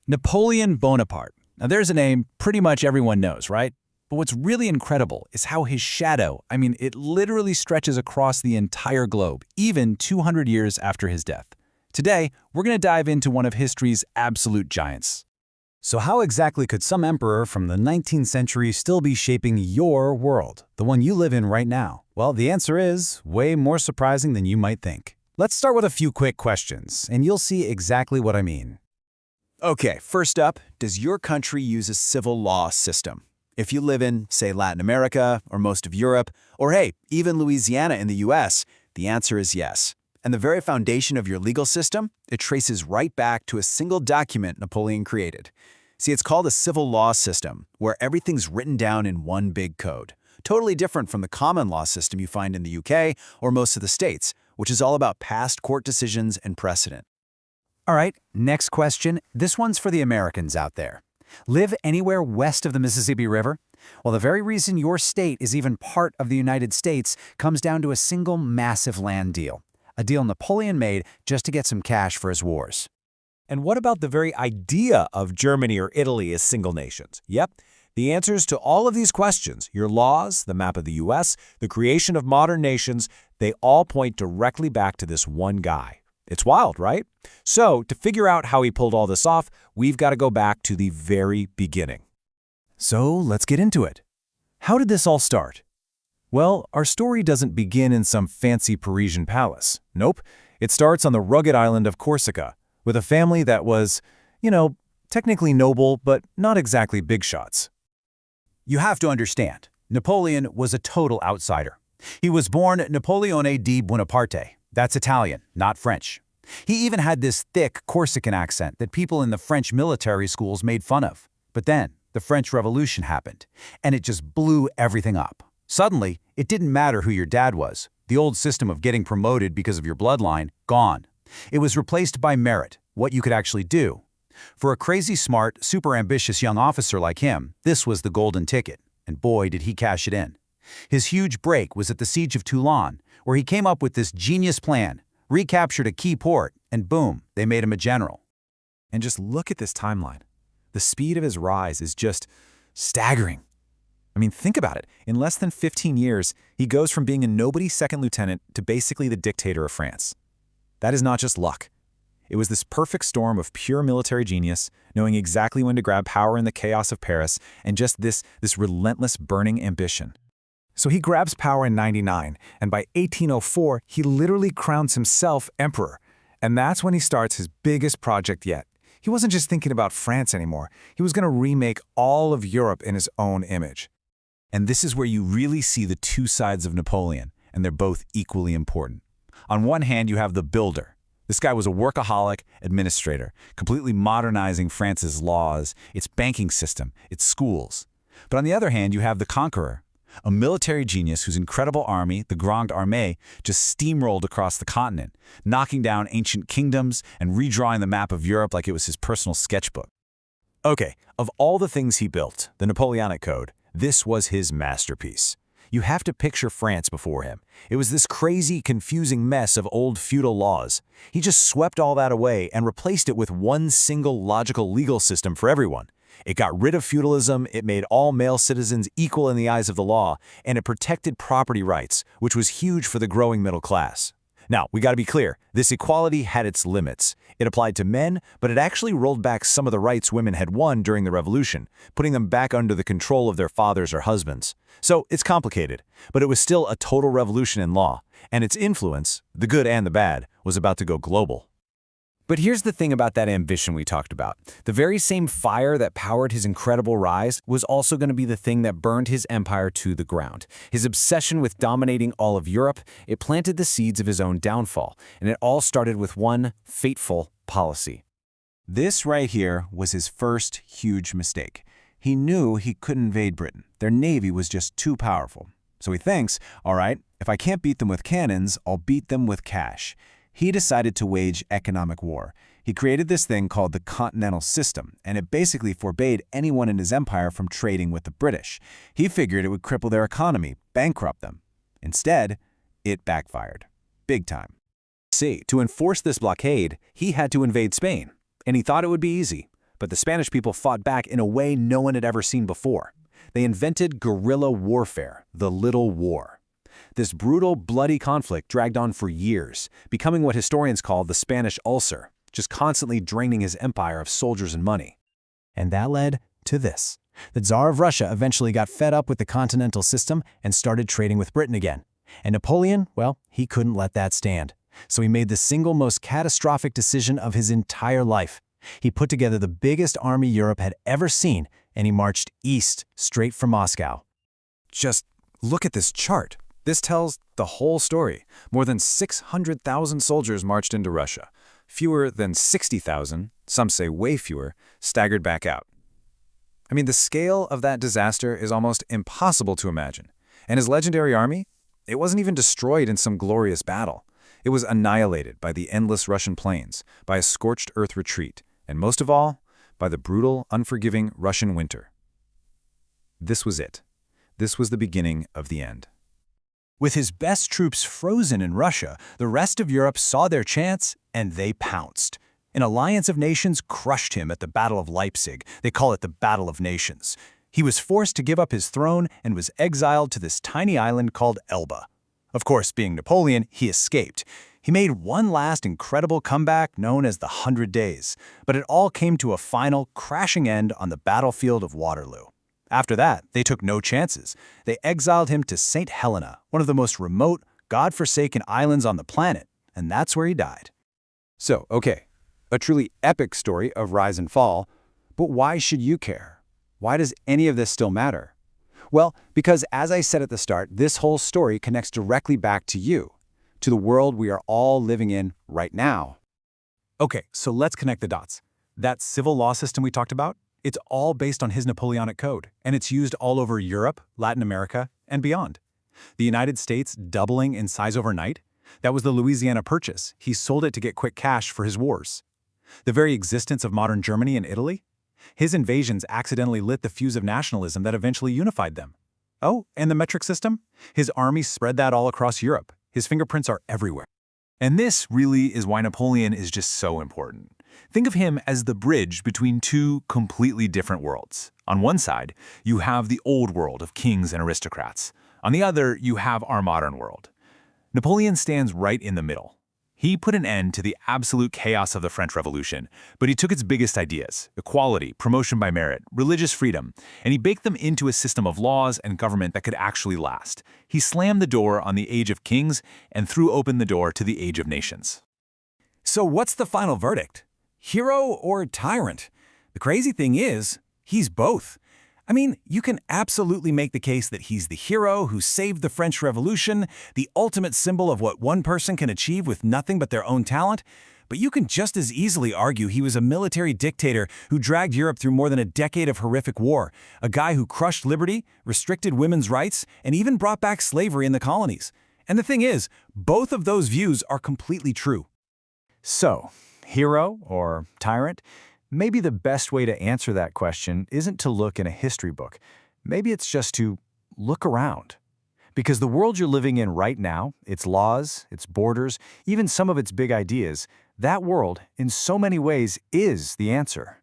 Napoleon Bonaparte. Now there's a name pretty much everyone knows, right? But what's really incredible is how his shadow, it literally stretches across the entire globe, even 200 years after his death. Today, we're going to dive into one of history's absolute giants. So how exactly could some emperor from the 19th century still be shaping your world, the one you live in right now? Well, the answer is way more surprising than you might think. Let's start with a few quick questions, and you'll see exactly what I mean. Okay, first up, does your country use a civil law system? If you live in, say, Latin America or most of Europe, or hey, even Louisiana in the US, the answer is yes. And the very foundation of your legal system, it traces right back to a single document Napoleon created. See, it's called a civil law system, where everything's written down in one big code. Totally different from the common law system you find in the UK or most of the states, which is all about past court decisions and precedent. All right, next question. This one's for the Americans out there. Live anywhere west of the Mississippi River? Well, the very reason your state is even part of the United States comes down to a single massive land deal. A deal Napoleon made just to get some cash for his wars. And what about the very idea of Germany or Italy as single nations? Yep, the answers to all of these questions, your laws, the map of the US, the creation of modern nations, they all point directly back to this one guy. It's wild, right? So, to figure out how he pulled all this off, we've got to go back to the very beginning. So, let's get into it. How did this all start? Well, our story doesn't begin in some fancy Parisian palace. Nope, it starts on the rugged island of Corsica, with a family that was, technically noble, but not exactly big shots. You have to understand, Napoleon was a total outsider. He was born Napoleone Bonaparte. That's Italian, not French. He even had this thick Corsican accent that people in the French military schools made fun of. But then, the French Revolution happened, and it just blew everything up. Suddenly, it didn't matter who your dad was. The old system of getting promoted because of your bloodline, gone. It was replaced by merit, what you could actually do. For a crazy smart, super ambitious young officer like him, this was the golden ticket, and boy did he cash it in. His huge break was at the Siege of Toulon, where he came up with this genius plan, recaptured a key port, and boom, they made him a general. And just look at this timeline. The speed of his rise is just staggering. Think about it. In less than 15 years, he goes from being a nobody's second lieutenant to basically the dictator of France. That is not just luck. It was this perfect storm of pure military genius, knowing exactly when to grab power in the chaos of Paris, and just this relentless burning ambition. So he grabs power in 99, and by 1804, he literally crowns himself emperor. And that's when he starts his biggest project yet. He wasn't just thinking about France anymore. He was going to remake all of Europe in his own image. And this is where you really see the two sides of Napoleon, and they're both equally important. On one hand, you have the builder. This guy was a workaholic administrator, completely modernizing France's laws, its banking system, its schools. But on the other hand, you have the conqueror, a military genius whose incredible army, the Grande Armée, just steamrolled across the continent, knocking down ancient kingdoms and redrawing the map of Europe like it was his personal sketchbook. Okay, of all the things he built, the Napoleonic Code, this was his masterpiece. You have to picture France before him. It was this crazy, confusing mess of old feudal laws. He just swept all that away and replaced it with one single logical legal system for everyone. It got rid of feudalism, it made all male citizens equal in the eyes of the law, and it protected property rights, which was huge for the growing middle class. Now, we gotta be clear, this equality had its limits. It applied to men, but it actually rolled back some of the rights women had won during the Revolution, putting them back under the control of their fathers or husbands. So it's complicated, but it was still a total revolution in law, and its influence, the good and the bad, was about to go global. But here's the thing about that ambition we talked about. The very same fire that powered his incredible rise was also going to be the thing that burned his empire to the ground. His obsession with dominating all of Europe, it planted the seeds of his own downfall, and it all started with one fateful policy. This right here was his first huge mistake. He knew he couldn't invade Britain. Their navy was just too powerful. So he thinks, all right, if I can't beat them with cannons, I'll beat them with cash. He decided to wage economic war. He created this thing called the Continental System, and it basically forbade anyone in his empire from trading with the British. He figured it would cripple their economy, bankrupt them. Instead, it backfired. Big time. See, to enforce this blockade, he had to invade Spain. And he thought it would be easy. But the Spanish people fought back in a way no one had ever seen before. They invented guerrilla warfare, the Little War. This brutal, bloody conflict dragged on for years, becoming what historians call the Spanish ulcer, just constantly draining his empire of soldiers and money. And that led to this. The Tsar of Russia eventually got fed up with the continental system and started trading with Britain again. And Napoleon, well, he couldn't let that stand. So he made the single most catastrophic decision of his entire life. He put together the biggest army Europe had ever seen, and he marched east, straight from Moscow. Just look at this chart. This tells the whole story. More than 600,000 soldiers marched into Russia. Fewer than 60,000, some say way fewer, staggered back out. I mean, the scale of that disaster is almost impossible to imagine. And his legendary army? It wasn't even destroyed in some glorious battle. It was annihilated by the endless Russian plains, by a scorched earth retreat, and most of all, by the brutal, unforgiving Russian winter. This was it. This was the beginning of the end. With his best troops frozen in Russia, the rest of Europe saw their chance, and they pounced. An alliance of nations crushed him at the Battle of Leipzig. They call it the Battle of Nations. He was forced to give up his throne and was exiled to this tiny island called Elba. Of course, being Napoleon, he escaped. He made one last incredible comeback known as the 100 Days, but it all came to a final, crashing end on the battlefield of Waterloo. After that, they took no chances. They exiled him to St. Helena, one of the most remote, God-forsaken islands on the planet, and that's where he died. So, okay, a truly epic story of rise and fall, but why should you care? Why does any of this still matter? Well, because as I said at the start, this whole story connects directly back to you, to the world we are all living in right now. Okay, so let's connect the dots. That civil law system we talked about, it's all based on his Napoleonic Code, and it's used all over Europe, Latin America, and beyond. The United States doubling in size overnight, that was the Louisiana Purchase. He sold it to get quick cash for his wars. The very existence of modern Germany and Italy, his invasions accidentally lit the fuse of nationalism that eventually unified them. Oh, and the metric system? His army spread that all across Europe. His fingerprints are everywhere. And this really is why Napoleon is just so important. Think of him as the bridge between two completely different worlds. On one side, you have the old world of kings and aristocrats. On the other, you have our modern world. Napoleon stands right in the middle. He put an end to the absolute chaos of the French Revolution, but he took its biggest ideas, equality, promotion by merit, religious freedom, and he baked them into a system of laws and government that could actually last. He slammed the door on the age of kings and threw open the door to the age of nations. So what's the final verdict? Hero or tyrant? The crazy thing is, he's both. I mean, you can absolutely make the case that he's the hero who saved the French Revolution, the ultimate symbol of what one person can achieve with nothing but their own talent. But you can just as easily argue he was a military dictator who dragged Europe through more than a decade of horrific war, a guy who crushed liberty, restricted women's rights, and even brought back slavery in the colonies. And the thing is, both of those views are completely true. So, hero or tyrant? Maybe the best way to answer that question isn't to look in a history book. Maybe it's just to look around. Because the world you're living in right now, its laws, its borders, even some of its big ideas, that world, in so many ways, is the answer.